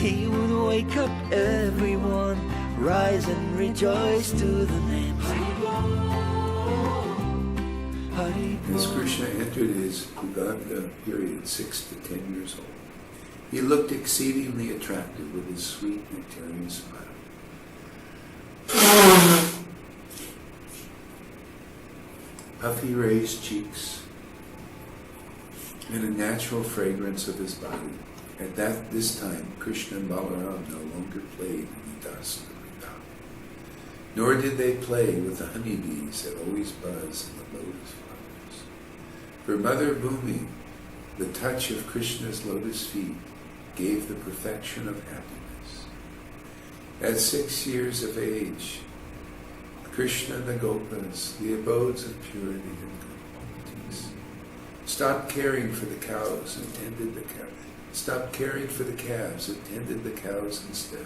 He would wake up everyone, rise and rejoice to the name As Krishna entered his Bhagavata period, 6 to 10 years old, he looked exceedingly attractive with his sweet nectarian smile. Puffy raised cheeks and a natural fragrance of his body. At this time, Krishna and Balaram no longer played in the dust of Vrindavan, nor did they play with the honeybees that always buzz in the lotus flowers. For Mother Bhumi, the touch of Krishna's lotus feet gave the perfection of happiness. At 6 years of age, Krishna and the Gopas, the abodes of purity and good qualities, stopped caring for the cows and tended the cows. Stopped caring for the calves and tended the cows instead.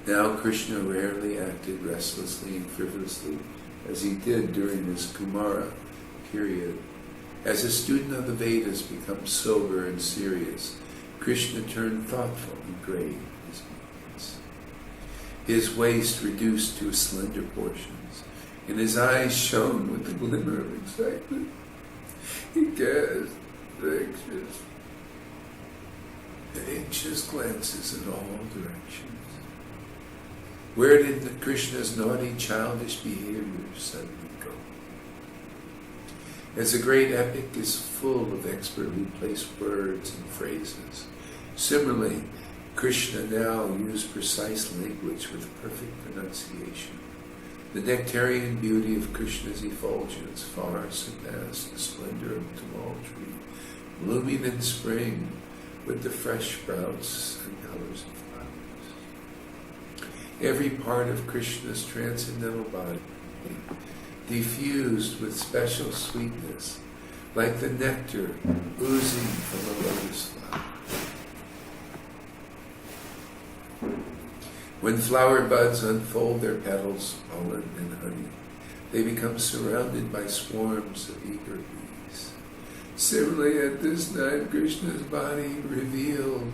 Now Krishna rarely acted restlessly and frivolously as he did during his Kumara period. As a student of the Vedas becomes sober and serious, Krishna turned thoughtful and grave in his movements. His waist reduced to slender portions, and his eyes shone with the glimmer of excitement. He cast anxious glances in all directions. Where did Krishna's naughty, childish behavior suddenly go? As a great epic is full of expertly placed words and phrases, similarly, Krishna now used precise language with perfect pronunciation. The nectarian beauty of Krishna's effulgence far surpassed the splendor of the tall tree, blooming in spring with the fresh sprouts and colors of flowers. Every part of Krishna's transcendental body diffused with special sweetness, like the nectar oozing from a lotus flower. When flower buds unfold their petals, pollen and honey, they become surrounded by swarms of eager bees. Similarly, at this time, Krishna's body revealed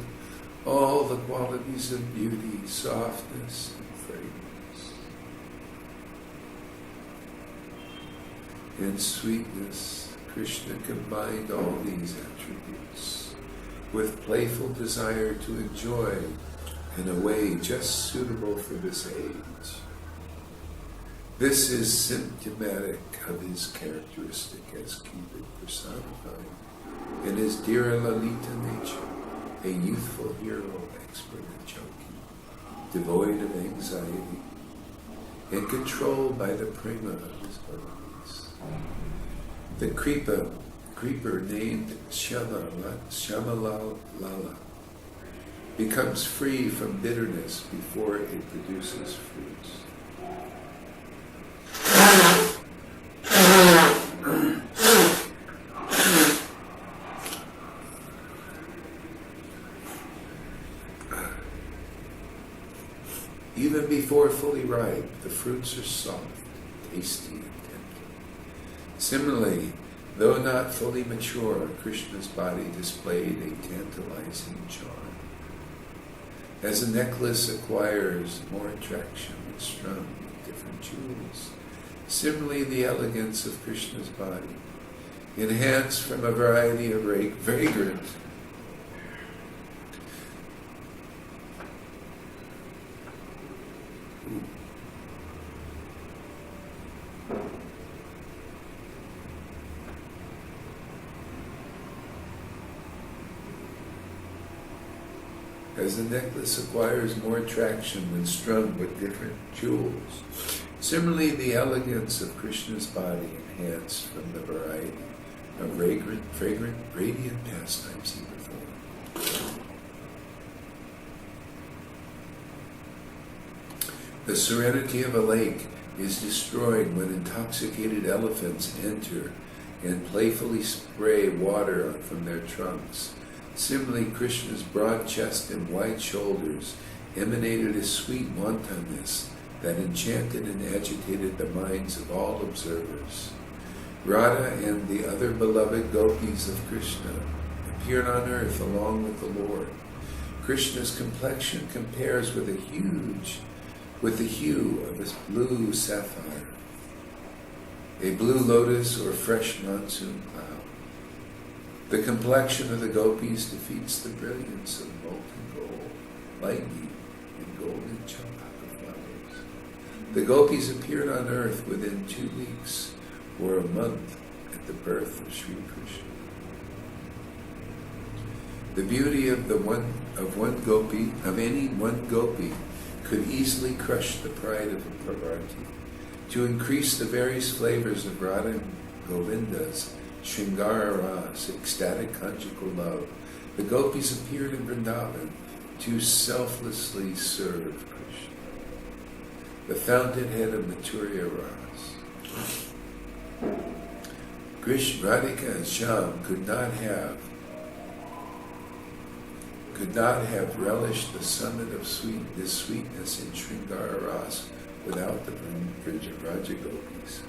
all the qualities of beauty, softness, and fragrance, and sweetness. Krishna combined all these attributes with playful desire to enjoy in a way just suitable for this age. This is symptomatic of his characteristic as Cupid personified in his Dhira Lalita nature, a youthful hero, expert at joking, devoid of anxiety, and controlled by the prema of his devotees. The creeper named Shyamalal Lala becomes free from bitterness before it produces fruits. Even before fully ripe, the fruits are soft, tasty, and tender. Similarly, though not fully mature, Krishna's body displayed a tantalizing charm. As a necklace acquires more attraction when strung with different jewels, similarly the elegance of Krishna's body, enhanced from a variety of fragrant as the necklace acquires more attraction when strung with different jewels. Similarly, the elegance of Krishna's body enhanced from the variety of fragrant, radiant pastimes he performed. The serenity of a lake is destroyed when intoxicated elephants enter and playfully spray water from their trunks. Similarly, Krishna's broad chest and wide shoulders emanated a sweet wantonness that enchanted and agitated the minds of all observers. Radha and the other beloved gopis of Krishna appeared on earth along with the Lord. Krishna's complexion compares with the hue of a blue sapphire, a blue lotus or fresh monsoon cloud. The complexion of the gopis defeats the brilliance of molten gold, lightning, and golden champaka flowers. The gopis appeared on earth within 2 weeks or a month at the birth of Sri Krishna. The beauty of any one gopi could easily crush the pride of a Parvati. To increase the various flavors of Radha and Govinda's Shringara Ras, ecstatic conjugal love, the gopis appeared in Vrindavan to selflessly serve Krishna, the fountainhead of Mathurya Ras. Radhika and Shyam could not have relished the summit of sweetness in Shringara Ras without the Vraja Gopis.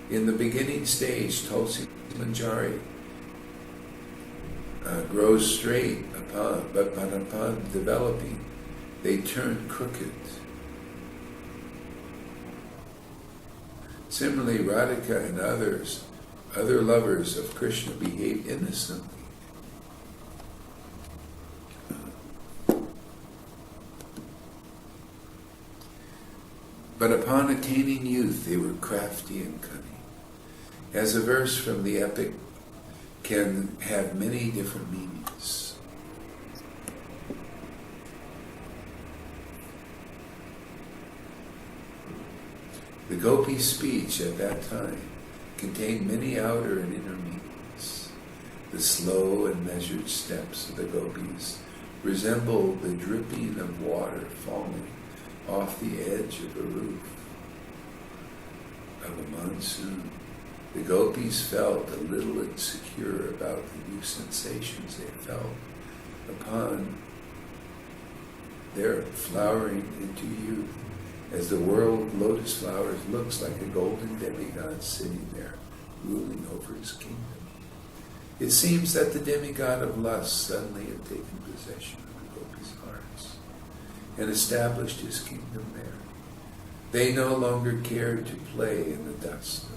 In the beginning stage, Tulsi Manjari grows straight but upon developing, they turn crooked. Similarly, Radhika and other lovers of Krishna behave innocently. But upon attaining youth, they were crafty and cunning. As a verse from the epic can have many different meanings. The gopi's speech at that time contained many outer and inner meanings. The slow and measured steps of the gopis resemble the dripping of water falling off the edge of the roof of a monsoon. The gopis felt a little insecure about the new sensations they felt upon their flowering into youth. As the world of lotus flowers looks like a golden demigod sitting there, ruling over his kingdom. It seems that the demigod of lust suddenly had taken possession of the gopis' hearts and established his kingdom there. They no longer cared to play in the dust of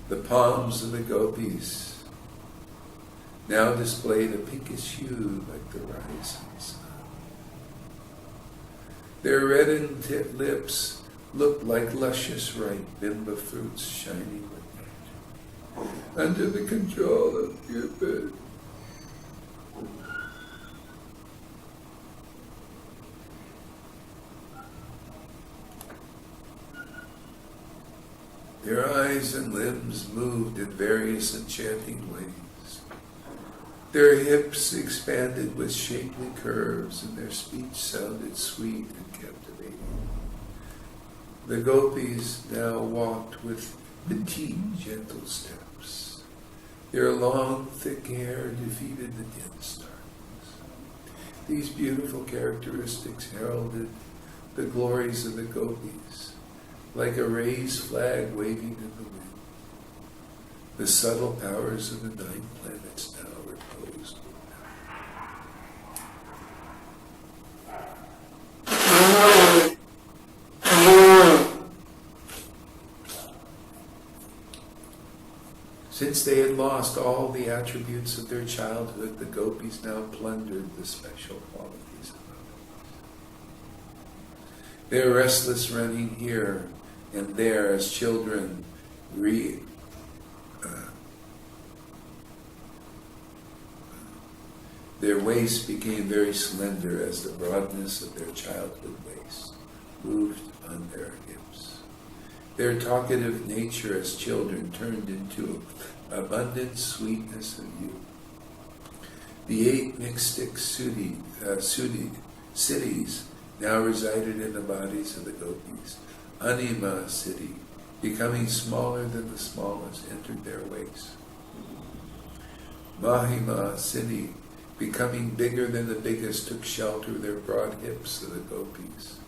the palms of the gopis now displayed a pinkish hue like the rising sun. Their reddened tipped lips looked like luscious ripe bimba fruits shining with nectar under the control of Cupid. Their eyes and limbs moved in various enchanting ways. Their hips expanded with shapely curves, and their speech sounded sweet and captivating. The gopis now walked with petite, gentle steps. Their long, thick hair defeated the dense darkness. These beautiful characteristics heralded the glories of the gopis, like a raised flag waving in the wind. The subtle powers of the 9 planets now reposed with them. Since they had lost all the attributes of their childhood, the gopis now plundered the special qualities of others. Their restless running here and there as children their waist became very slender as the broadness of their childhood waist moved on their hips. Their talkative nature as children turned into abundant sweetness of youth. The 8 mystic cities now resided in the bodies of the gopis. Anima city, becoming smaller than the smallest, entered their waist. Mahima city, becoming bigger than the biggest, took shelter of their broad hips of the gopis.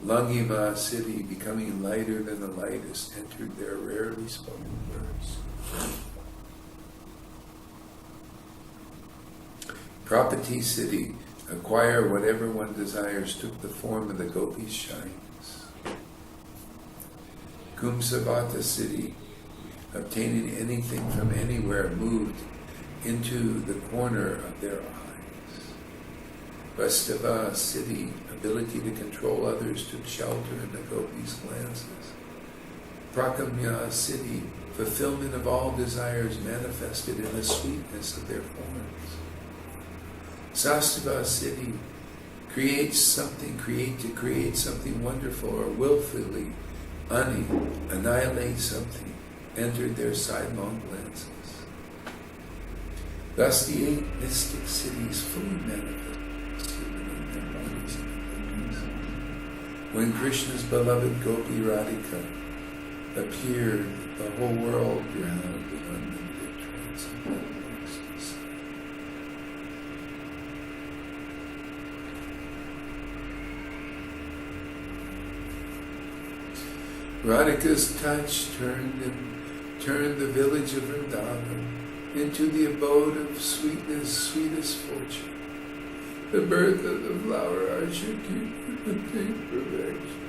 Langima city, becoming lighter than the lightest, entered their rarely spoken words. Property city, acquire whatever one desires, took the form of the gopis' shines. Kumsavata city, obtaining anything from anywhere, moved into the corner of their eyes. Vastava city, ability to control others, took shelter in the gopis' glances. Prakamya city, fulfillment of all desires manifested in the sweetness of their forms. Sastava city, create to create something wonderful, or willfully annihilate something, entered their sidelong glances. Thus the 8 mystic cities fully manifested within their bodies and gopis. When Krishna's beloved Gopi Radhika appeared, the whole world drowned in unlimited transcendental ecstasy. Radhika's touch turned the village of Vrindavan into the abode of sweetness, sweetest fortune. The birth of the flower Ashaki attained perfection.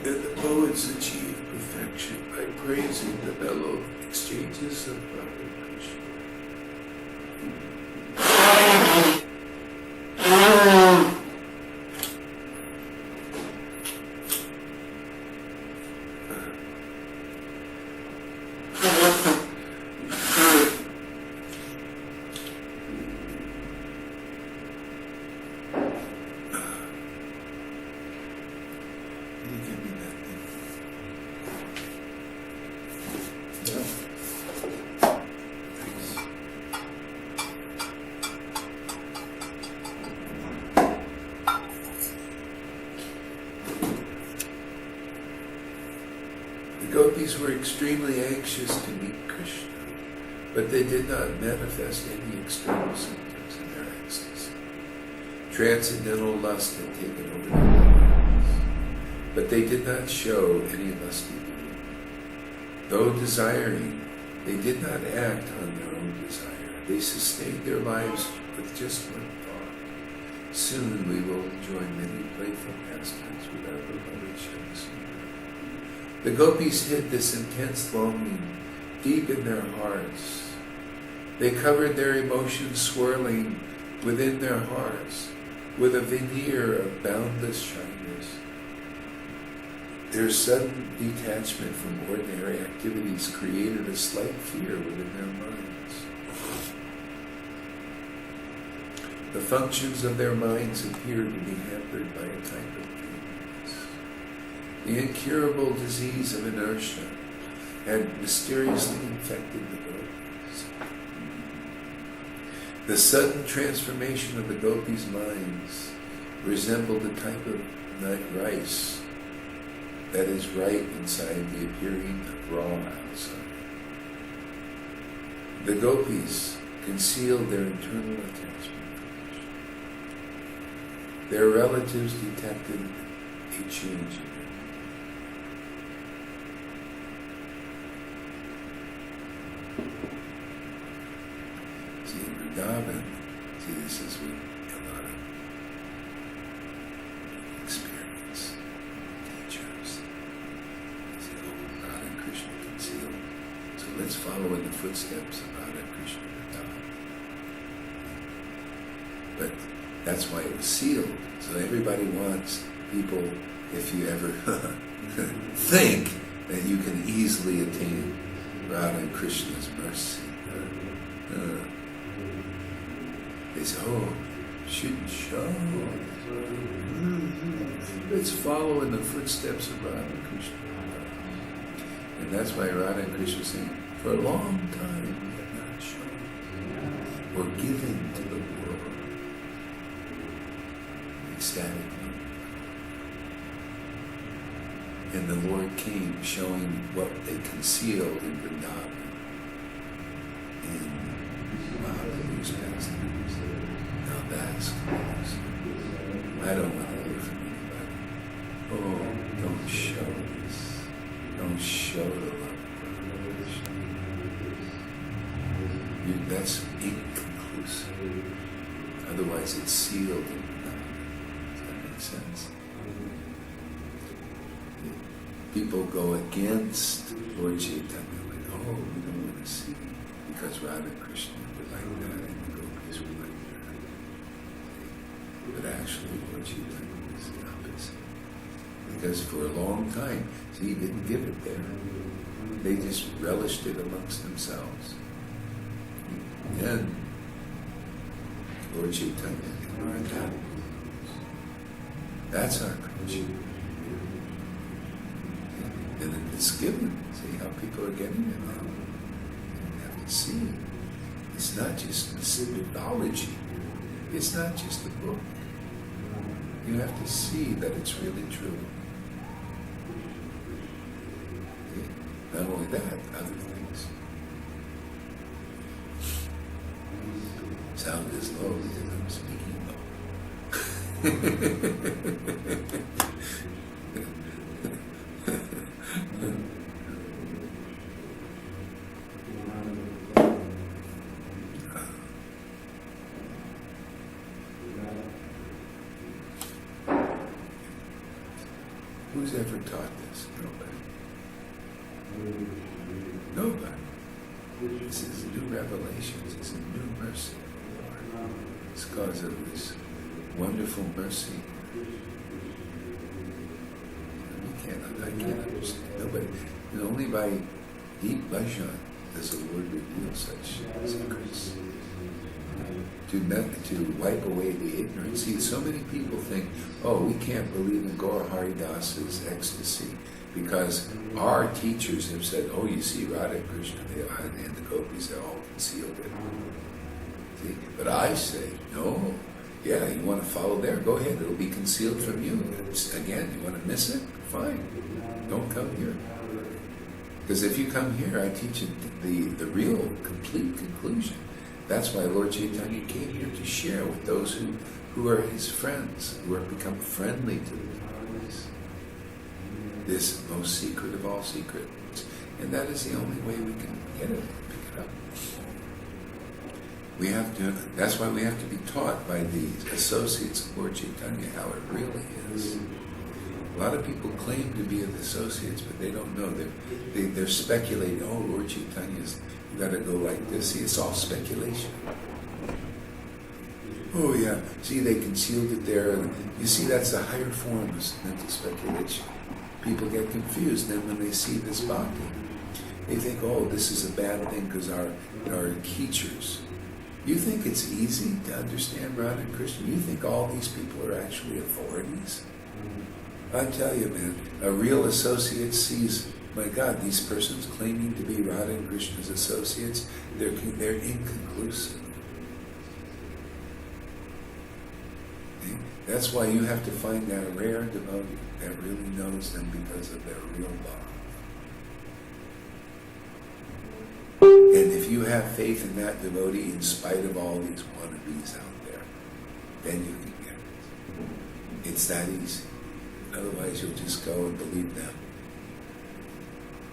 And the poets achieve perfection by praising the mellow exchanges of Radha Krishna. The gopis were extremely anxious to meet Krishna, but they did not manifest any external symptoms in their ecstasy. Transcendental lust had taken over their lives, but they did not show any lusty beauty. Though desiring, they did not act on their own desire. They sustained their lives with just one thought: soon we will enjoy many playful pastimes with our beloved Srila. The gopis hid this intense longing deep in their hearts. They covered their emotions swirling within their hearts with a veneer of boundless shyness. Their sudden detachment from ordinary activities created a slight fear within their minds. The functions of their minds appeared to be hampered by a type of dreaminess. The incurable disease of inertia had mysteriously infected the gopis. The sudden transformation of the gopis' minds resembled a type of rice that is ripe inside the appearing of raw outside. The gopis concealed their internal attachment for Krishna. Their relatives detected a change in them. See, in Vrindavan, this is what a lot of experience teachers say, oh, God and Krishna conceal. So let's follow in the footsteps of Radha Krishna. But that's why it was sealed. So everybody wants people, if you ever think that you can easily attain Radha and Krishna's mercy. They say, oh, shouldn't show. Let's follow in the footsteps of Radha and Krishna. And that's why Radha and Krishna are saying, for a long time we have not shown or given to the world ecstatic love. And the Lord came showing what they concealed in Vrindavan in Mahaprabhu's pastimes. Now that's close. I don't want to hear from anybody. Oh, don't show this. Don't show the love of Krishna. That's inconclusive. Otherwise it's sealed in Vrindavan. Does that make sense? People go against Lord Chaitanya, like, oh, we don't want to see, because Radha Krishna were like that and the gopis were like that. But actually, Lord Chaitanya was the opposite. Because for a long time, see, he didn't give it there. They just relished it amongst themselves. And Lord Chaitanya ignored that. That's our culture. And it's given. See how people are getting it now. You have to see. It's not just mythology. It's not just a book. You have to see that it's really true. Okay. Not only that, other things. Sound is low because I'm speaking low. Who's ever taught this? Nobody. Nobody. This is new revelations. It's a new mercy. It's because of this wonderful mercy. I can't understand. Nobody. And only by deep bhajan does the Lord reveal such secrets. To wipe away the ignorance. See, so many people think, oh, we can't believe in Gaura Haridas's ecstasy because our teachers have said, oh, you see, Radha Krishna and the gopis, they all concealed it. See? But I say, no, yeah, you want to follow there, go ahead, it'll be concealed from you. Again, you want to miss it? Fine, don't come here. Because if you come here, I teach you the real, complete conclusion. That's why Lord Chaitanya came here to share with those who are his friends, who have become friendly to the devotees. This most secret of all secrets. And that is the only way we can get it, pick it up. We have to, that's why we have to be taught by the associates of Lord Chaitanya how it really is. A lot of people claim to be the associates, but they don't know. They're speculating, oh, Lord Chaitanya's, you got to go like this. See, it's all speculation. Oh, yeah. See, they concealed it there. You see, that's a higher form of mental speculation. People get confused. Then when they see this bhakti, they think, oh, this is a bad thing because our teachers. You think it's easy to understand Radha and Krishna? You think all these people are actually authorities? I tell you, man, a real associate sees, my God, these persons claiming to be Radha and Krishna's associates, they're inconclusive. Okay? That's why you have to find that rare devotee that really knows them because of their real love. And if you have faith in that devotee in spite of all these wannabes out there, then you can get it. It's that easy. Otherwise, you'll just go and believe them.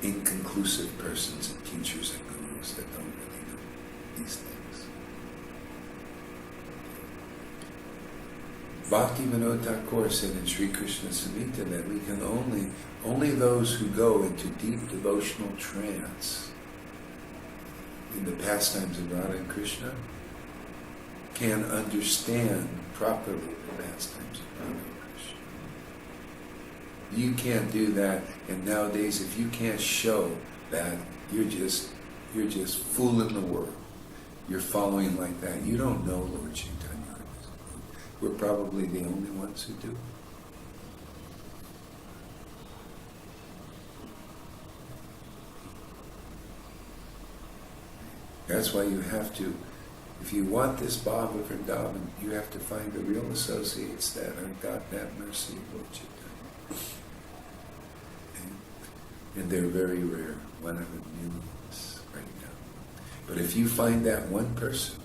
Inconclusive persons and teachers and gurus that don't really know these things. Bhakti Vinod Thakur said in Sri Krishna Samhita that we can only those who go into deep devotional trance in the pastimes of Radha and Krishna can understand properly the pastimes of Radha and Krishna. You can't do that, and nowadays if you can't show that, you're just fooling the world. You're following like that. You don't know Lord Chaitanya. We're probably the only ones who do. That's why you have to, if you want this Bhava Vrindavan, you have to find the real associates that have got that mercy of Lord Chaitanya. And they're very rare, 1 out of millions right now. But if you find that one person,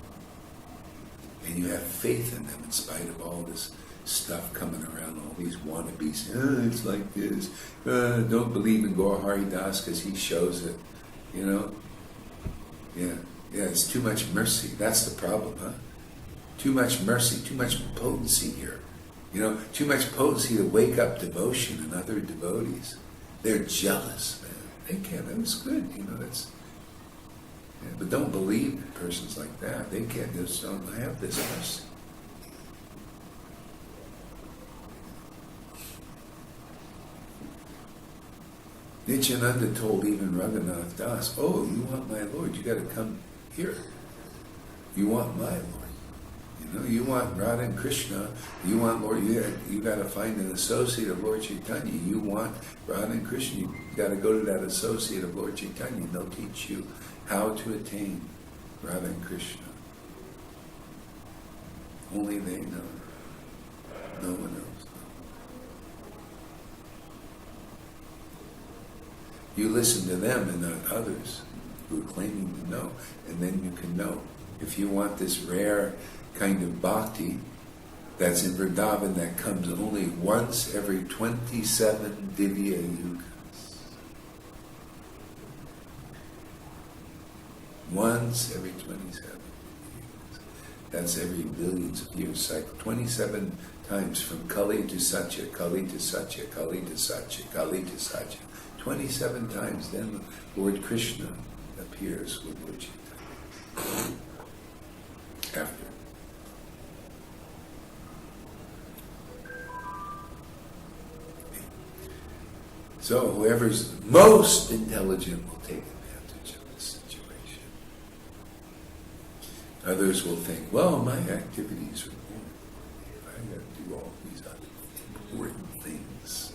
and you have faith in them in spite of all this stuff coming around, all these wannabes, it's like this, don't believe in Gaur Hari Das because he shows it, you know? Yeah, it's too much mercy. That's the problem, huh? Too much mercy, too much potency here. You know, too much potency to wake up devotion in other devotees. They're jealous, man. They can't, that's good, you know, that's... Yeah, but don't believe in persons like that. They can't, just don't have this mercy. Nityananda told even Raghunath Das, oh, you want my Lord, you got to come here. You want my Lord. You know, you want Radha and Krishna, you want Lord, you got to find an associate of Lord Chaitanya. You want Radha and Krishna, you got to go to that associate of Lord Chaitanya, and they'll teach you how to attain Radha and Krishna. Only they know. No one knows. You listen to them and not others who are claiming to know, and then you can know. If you want this rare kind of bhakti that's in Vrindavan that comes only once every 27 divya yugas. Once every 27 years. That's every billions of years cycle. 27 times from Kali to Satya, Kali to Satya, Kali to Satya, Kali to Satya. 27 times, then Lord Krishna appears with Lord Chaitanya. After. So whoever's most intelligent will take advantage of this situation. Others will think, well, my activities are important. I got to do all these other important things.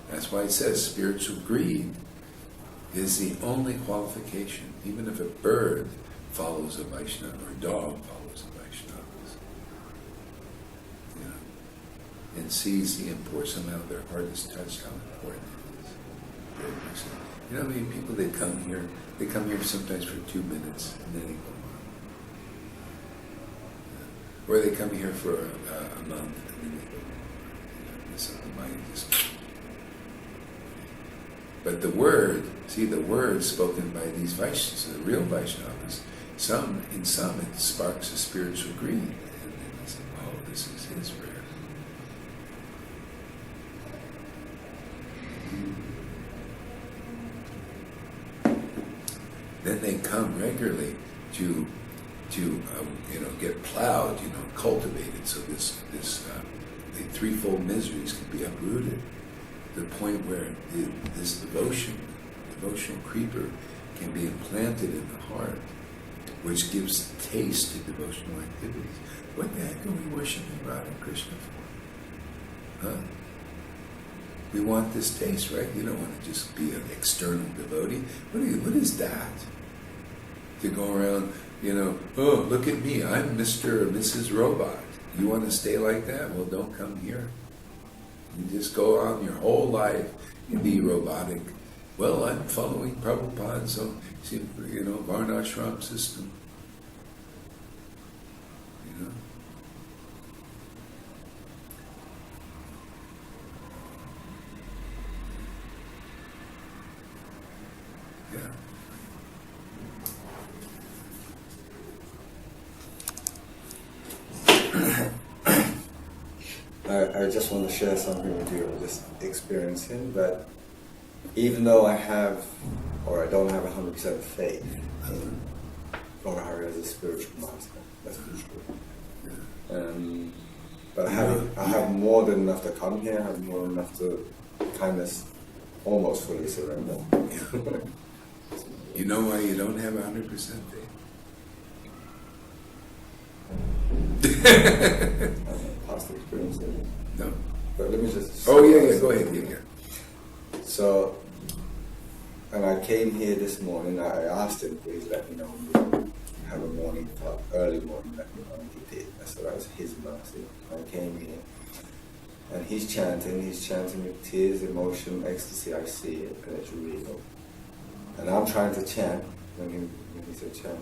That's why it says spiritual greed is the only qualification. Even if a bird follows a Vaishnava or a dog follows a Vaishnava, you know, and sees the importance, somehow their heart is touched how important it is. You know how many people they come here sometimes for 2 minutes and then they go on. Or they come here for a month and then they go on. Something might just... But the word spoken by these Vaishnavas, the real Vaishnavas, in some it sparks a spiritual greed. And then they say, oh, this is his rare. Then they come regularly to get plowed, cultivated, so the threefold miseries can be uprooted. The point where this devotional creeper can be implanted in the heart, which gives taste to devotional activities. What the heck are we worshiping Radha and Krishna for? Huh? We want this taste, right? You don't want to just be an external devotee. What is that? To go around, oh, look at me, I'm Mr. or Mrs. Robot. You want to stay like that? Well, don't come here. You just go on your whole life and be robotic. Well, I'm following Prabhupada, so, Varnashram system. Yeah. I just want to share something with you, just experiencing that even though I have, or I don't have 100% faith in Lord Hari as a spiritual master, that's for sure. But I have more than enough to come here, I have more than enough to kind of almost fully surrender. Yeah. You know why you don't have 100% faith? Past experience. No. But let me just... Oh, yeah, go ahead. Yeah. So, and I came here this morning, I asked him, please let me know when you have a morning talk, early morning, let me know, and he did. I said that was his mercy. I came here, and he's chanting with tears, emotion, ecstasy, I see it, and it's real. And I'm trying to chant, when he said chant,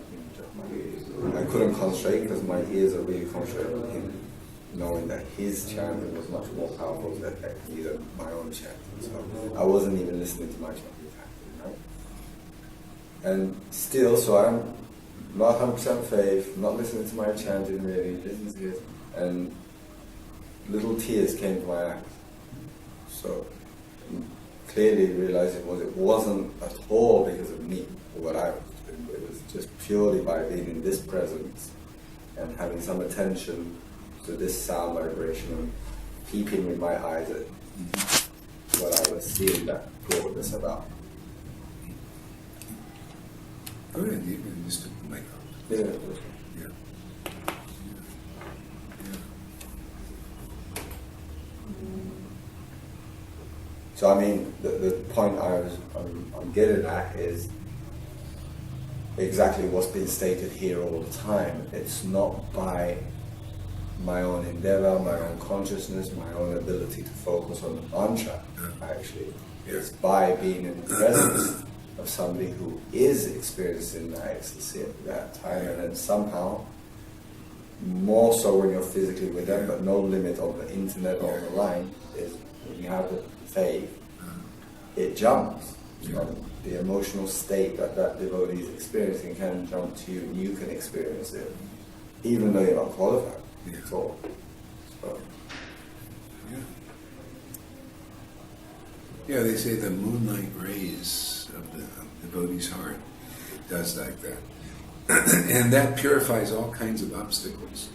I couldn't concentrate because my ears are really concentrated on him, knowing that his chanting was much more powerful than either my own chanting. So I wasn't even listening to my chanting, right? And still, so I'm not 100% faith, not listening to my chanting really, listening to it, and little tears came to my eyes. So clearly realized it wasn't at all because of me or what I was doing. It was just purely by being in this presence and having some attention to this sound vibration and keeping with my eyes at what I was seeing that brought this about. Go ahead, you can just took the mic off. Yeah. Yeah. So I mean, the point I'm getting at is exactly what's been stated here all the time. It's not by my own endeavor, my own consciousness, my own ability to focus on the mantra, actually. It's by being in the presence of somebody who is experiencing that ecstasy at that time, and then somehow, more so when you're physically with them, but no limit on the internet or online, is when you have the faith, it jumps. The emotional state that devotee is experiencing can jump to you, and you can experience it, even though you're not qualified at all. So. Yeah, they say the moonlight rays of the devotee's heart does like that. And that purifies all kinds of obstacles.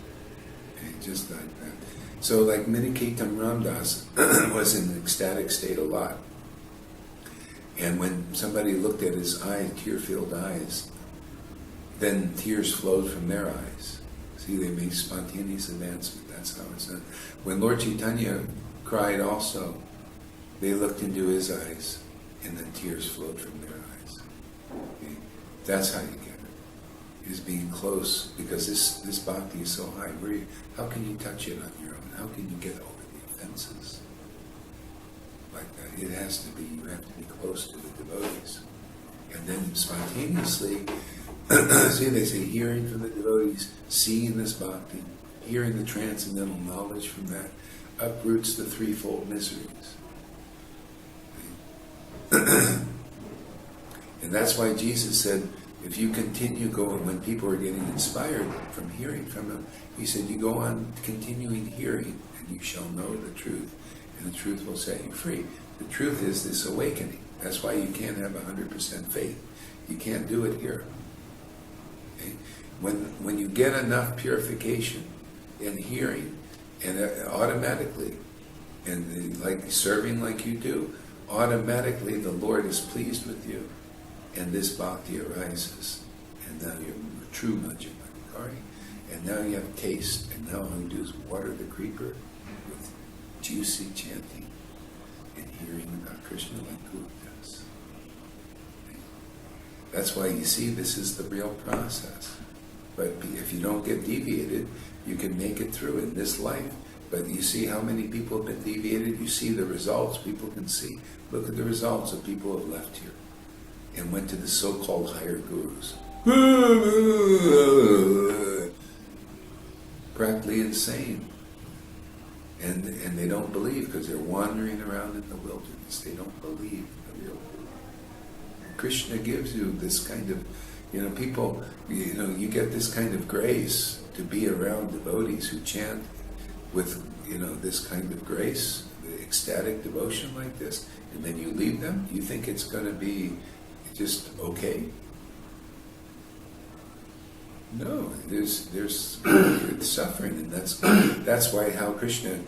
Okay, just like that. So like Kirtana Ramdas was in an ecstatic state a lot. And when somebody looked at his eyes, tear-filled eyes, then tears flowed from their eyes. See, they made spontaneous advancement. That's how it's done. When Lord Chaitanya cried also, they looked into his eyes, and then tears flowed from their eyes. Okay? That's how you get it. Is being close, because this bhakti is so high. How can you touch it on your own? How can you get over the offenses? Like that. It has to be, you have to be close to the devotees. And then spontaneously, see, they say hearing from the devotees, seeing this bhakti, hearing the transcendental knowledge from that, uproots the threefold miseries. And that's why Jesus said, if you continue going, when people are getting inspired from hearing from him, he said, you go on continuing hearing, and you shall know the truth, and the truth will set you free. The truth is this awakening. That's why you can't have 100% faith. You can't do it here. Okay? When you get enough purification in hearing, and automatically, and like serving like you do, automatically the Lord is pleased with you, and this bhakti arises, and now you're a true Madhyamadikari, and now you have taste, and now all you do is water the creeper with juicy chanting and hearing about Krishna like Guru does. That's why you see this is the real process. But if you don't get deviated, you can make it through in this life. But you see how many people have been deviated, you see the results people can see. Look at the results of people who have left here and went to the so-called higher gurus. Practically insane. And they don't believe because they're wandering around in the wilderness. They don't believe the real guru. Krishna gives you this kind of, people, you get this kind of grace to be around devotees who chant with, this kind of grace, the ecstatic devotion like this, and then you leave them, you think it's going to be just okay? No, there's suffering, and that's why how Krishna,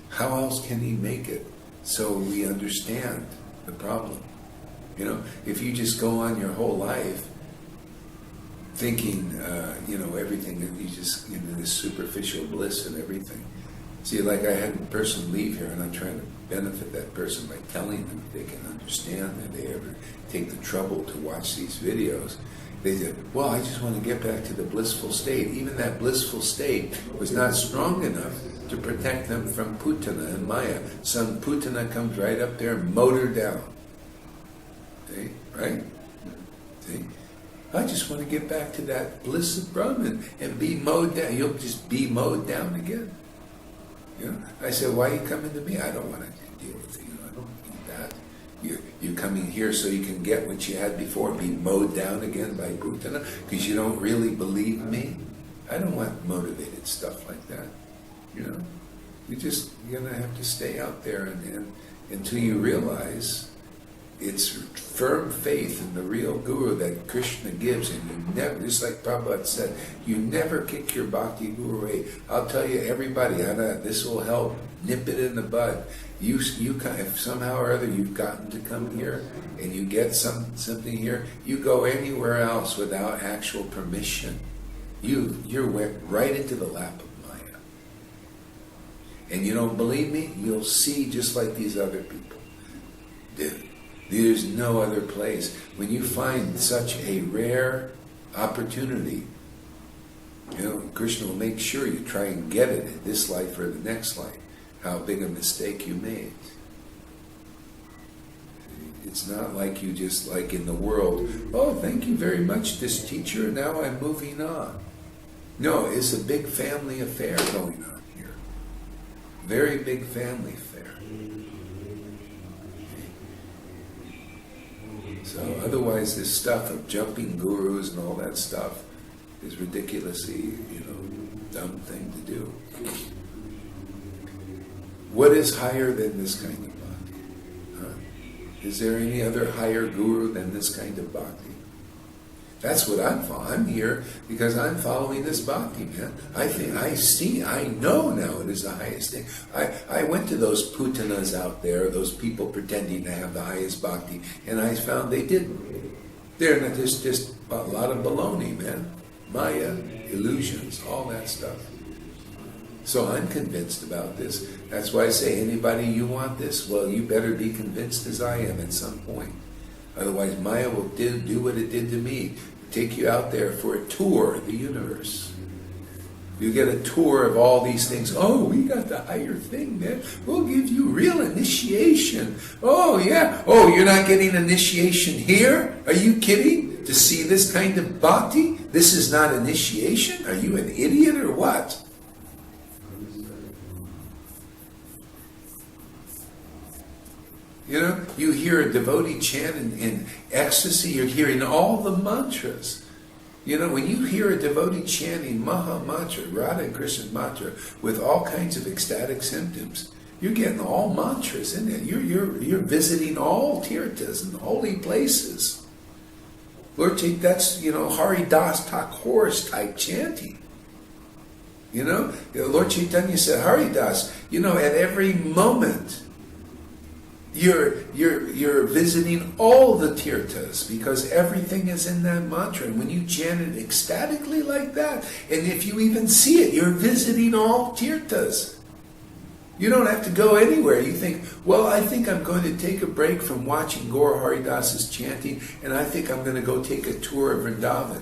how else can he make it so we understand the problem? If you just go on your whole life thinking, everything, that you just, this superficial bliss and everything. See, like I had a person leave here, and I'm trying to benefit that person by telling them they can understand that they ever take the trouble to watch these videos. They said, well, I just want to get back to the blissful state. Even that blissful state was not strong enough to protect them from Putana and Maya. Some Putana comes right up there and mowed her down. See? Right? See? I just want to get back to that bliss of Brahman and be mowed down. You'll just be mowed down again. I said, why are you coming to me? I don't want to deal with you. I don't need that. You're coming here so you can get what you had before, be mowed down again by Putana, because you don't really believe me. I don't want motivated stuff like that. You're going to have to stay out there and until you realize it's firm faith in the real Guru that Krishna gives, and you never, just like Prabhupada said, you never kick your Bhakti Guru away. I'll tell you, everybody, this will help nip it in the bud. You if somehow or other you've gotten to come here and you get something here, you go anywhere else without actual permission. You're went right into the lap of Maya. And you don't believe me? You'll see just like these other people did. There's no other place. When you find such a rare opportunity, Krishna will make sure you try and get it in this life or the next life. How big a mistake you made. It's not like you just, like in the world, oh, thank you very much, this teacher, now I'm moving on. No, it's a big family affair going on here. Very big family affair. So otherwise this stuff of jumping gurus and all that stuff is ridiculously, dumb thing to do. What is higher than this kind of bhakti? Is there any other higher guru than this kind of bhakti? That's what I'm following. I'm here because I'm following this bhakti, man. I know now it is the highest thing. I went to those putanas out there, those people pretending to have the highest bhakti, and I found they didn't. They're not just a lot of baloney, man. Maya, illusions, all that stuff. So I'm convinced about this. That's why I say, anybody you want this? Well, you better be convinced as I am at some point. Otherwise, Maya will do what it did to me. Take you out there for a tour of the universe. You get a tour of all these things. Oh, we got the higher thing, man. We'll give you real initiation. Oh, yeah. Oh, you're not getting initiation here? Are you kidding? To see this kind of bhakti? This is not initiation? Are you an idiot or what? You hear a devotee chant in ecstasy, you're hearing all the mantras. When you hear a devotee chanting Maha Mantra, Radha and Krishna's mantra, with all kinds of ecstatic symptoms, you're getting all mantras in it. You're visiting all tirthas and holy places. Lord, that's, Haridas Thakur's type chanting. Lord Chaitanya said, Haridas, at every moment, you're visiting all the tirthas because everything is in that mantra. And when you chant it ecstatically like that, and if you even see it, you're visiting all tirthas. You don't have to go anywhere. You think, well, I think I'm going to take a break from watching Gaura Haridas's chanting, and I think I'm going to go take a tour of Vrindavan.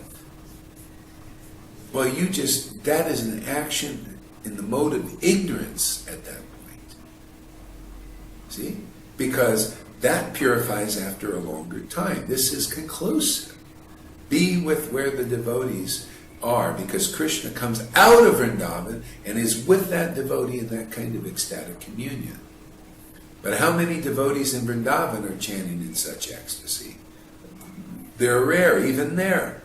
Well, that is an action in the mode of ignorance at that point. See? Because that purifies after a longer time. This is conclusive. Be with where the devotees are, because Krishna comes out of Vrindavan and is with that devotee in that kind of ecstatic communion. But how many devotees in Vrindavan are chanting in such ecstasy? They're rare, even there.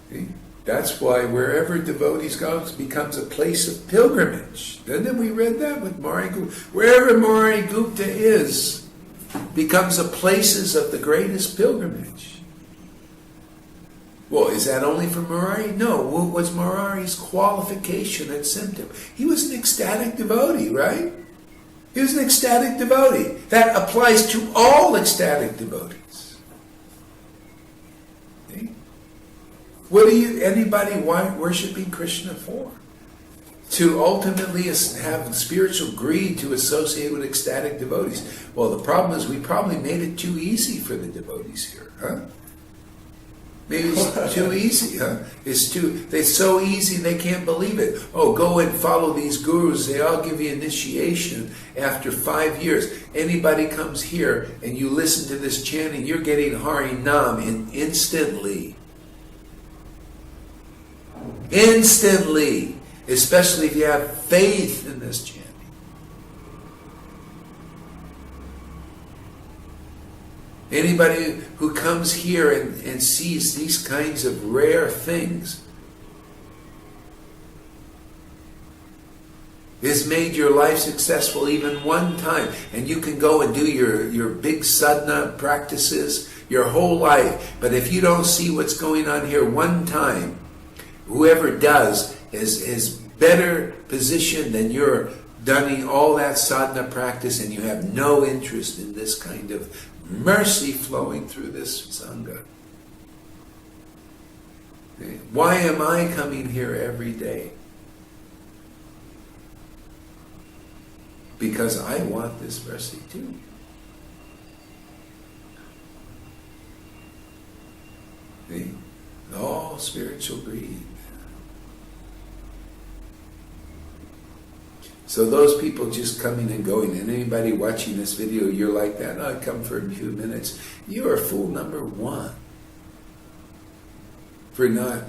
See? That's why wherever devotees go, it becomes a place of pilgrimage. Then we read that with Mari Gupta. Wherever Mari Gupta is, becomes a places of the greatest pilgrimage. Well, is that only for Murari? No. What was Murari's qualification and symptom? He was an ecstatic devotee, right? He was an ecstatic devotee. That applies to all ecstatic devotees. See? What are anybody worshiping Krishna for? To ultimately have spiritual greed to associate with ecstatic devotees. Well, the problem is we probably made it too easy for the devotees here, huh? Maybe it's too easy, huh? It's so easy they can't believe it. Oh, go and follow these gurus. They all give you initiation after 5 years. Anybody comes here and you listen to this chanting, you're getting Hari Nam instantly. Instantly. Especially if you have faith in this chanting. Anybody who comes here and sees these kinds of rare things has made your life successful even one time. And you can go and do your big sadhana practices your whole life. But if you don't see what's going on here one time, whoever does is better positioned than you're done all that sadhana practice, and you have no interest in this kind of mercy flowing through this Sangha. Why am I coming here every day? Because I want this mercy too. See? All spiritual greed. So those people just coming and going, and anybody watching this video, you're like that, oh, I come for a few minutes. You are fool number one for not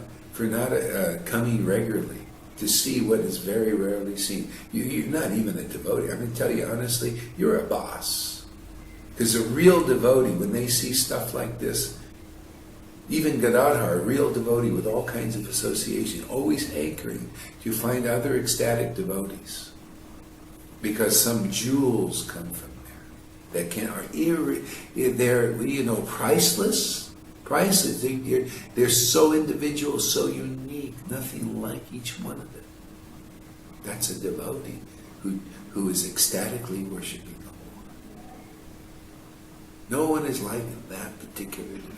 coming regularly to see what is very rarely seen. You're not even a devotee. I'm going to tell you honestly, you're a boss. Because a real devotee, when they see stuff like this, even Gadadhar, a real devotee with all kinds of association, always hankering to find other ecstatic devotees. Because some jewels come from there that they're priceless. Priceless. They're so individual, so unique, nothing like each one of them. That's a devotee who is ecstatically worshiping the Lord. No one is like that particular devotee.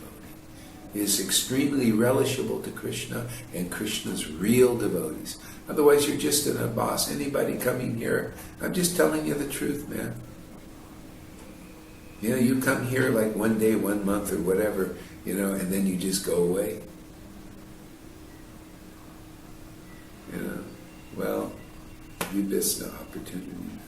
He is extremely relishable to Krishna and Krishna's real devotees. Otherwise, you're just a boss. Anybody coming here, I'm just telling you the truth, man. You come here like one day, 1 month, or whatever, and then you just go away. Well, you missed the opportunity.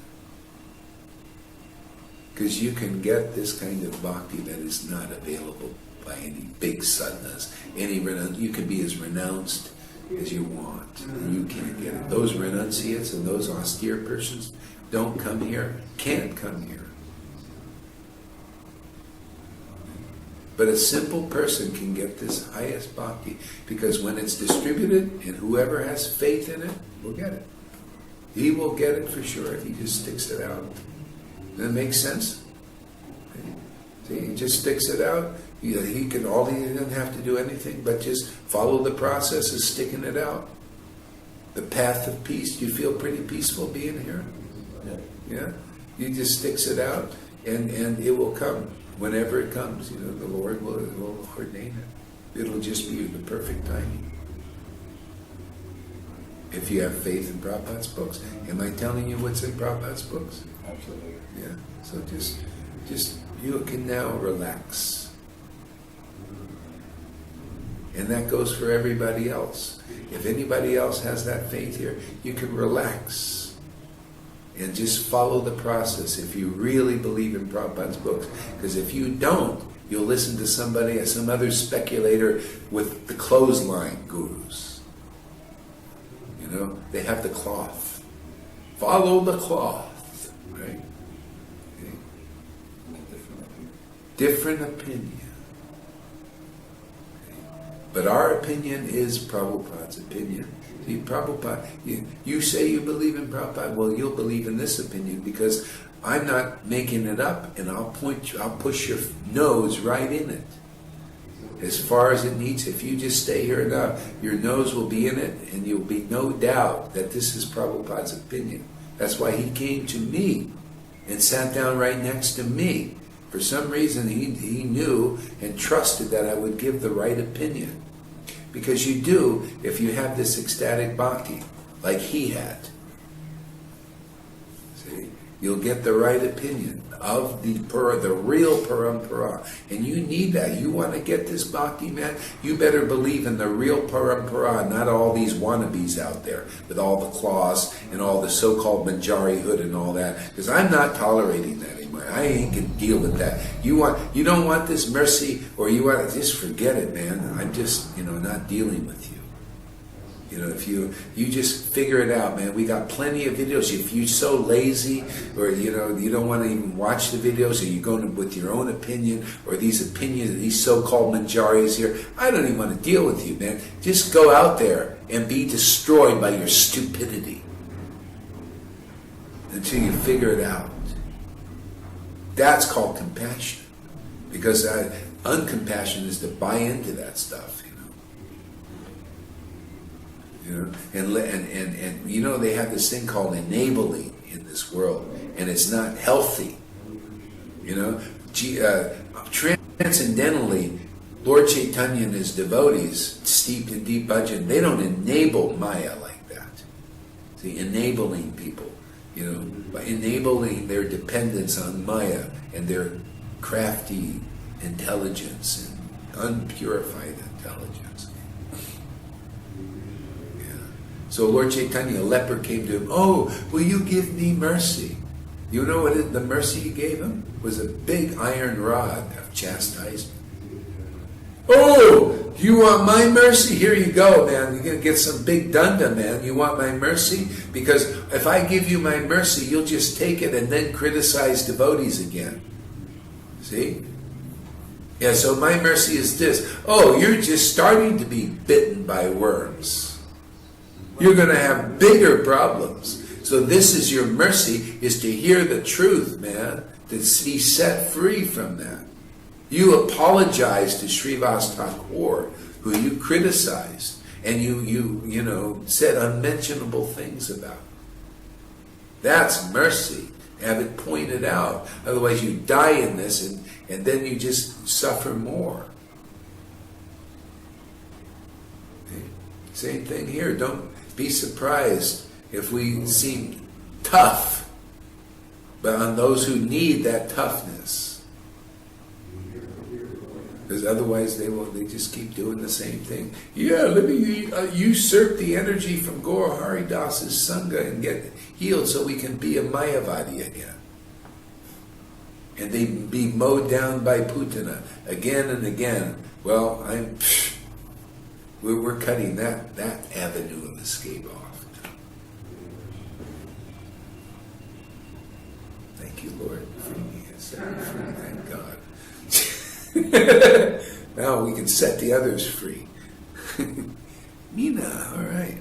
Because you can get this kind of bhakti that is not available by any big sadhanas. You can be as renounced as you want. You can't get it. Those renunciates and those austere persons don't come here, can't come here. But a simple person can get this highest bhakti, because when it's distributed, and whoever has faith in it will get it. He will get it for sure if he just sticks it out. Does that make sense? See, he just sticks it out. He doesn't have to do anything but just follow the process of sticking it out. The path of peace. Do you feel pretty peaceful being here? Yeah? He just sticks it out, and it will come. Whenever it comes, the Lord will ordain it. It'll just be the perfect timing. If you have faith in Prabhupada's books. Am I telling you what's in Prabhupada's books? Absolutely. Yeah. So just you can now relax. And that goes for everybody else. If anybody else has that faith here, you can relax and just follow the process if you really believe in Prabhupada's books. Because if you don't, you'll listen to some other speculator with the clothesline gurus. They have the cloth. Follow the cloth, right? Okay. Different opinion. But our opinion is Prabhupada's opinion. See, Prabhupada, you say you believe in Prabhupada, well, you'll believe in this opinion because I'm not making it up, and I'll push your nose right in it. As far as it needs, if you just stay here enough, your nose will be in it, and you'll be no doubt that this is Prabhupada's opinion. That's why he came to me and sat down right next to me. For some reason, he knew and trusted that I would give the right opinion. Because you do if you have this ecstatic bhakti, like he had. See? You'll get the right opinion of the real parampara. And you need that. You want to get this bhakti, man? You better believe in the real parampara, not all these wannabes out there with all the claws and all the so-called manjari-hood and all that. Because I'm not tolerating that anymore. I ain't gonna deal with that. You don't want this mercy, or you want to just forget it, man. I'm just, not dealing with you. If you just figure it out, man. We got plenty of videos. If you're so lazy, or you don't want to even watch the videos, or you're going with your own opinion, or these opinions, these so-called manjaris here, I don't even want to deal with you, man. Just go out there and be destroyed by your stupidity until you figure it out. That's called compassion, because uncompassion is to buy into that stuff. And they have this thing called enabling in this world, and it's not healthy. Transcendentally, Lord Chaitanya and his devotees, steeped in deep bhajan, they don't enable Maya like that. See, enabling people, by enabling their dependence on Maya and their crafty intelligence and unpurified intelligence. So Lord Chaitanya, a leper, came to him. Oh, will you give me mercy? You know what the mercy he gave him? Was a big iron rod of chastisement. Oh, you want my mercy? Here you go, man. You're going to get some big dunda, man. You want my mercy? Because if I give you my mercy, you'll just take it and then criticize devotees again. See? Yeah, so my mercy is this. Oh, you're just starting to be bitten by worms. You're going to have bigger problems. So this is your mercy, is to hear the truth, man, to be set free from that. You apologize to Srivas Thakur, who you criticized, and you said unmentionable things about. That's mercy. Have it pointed out. Otherwise you die in this, and then you just suffer more. Okay? Same thing here. Don't be surprised if we seem tough, but on those who need that toughness. Because otherwise they just keep doing the same thing. Yeah, let me usurp the energy from Gaura Haridas's Sangha and get healed so we can be a Mayavadi again. And they be mowed down by Putana again and again. Well, we're cutting that avenue of escape off. Thank you, Lord. Free me. Set me free, thank God. Now we can set the others free. Meena, all right.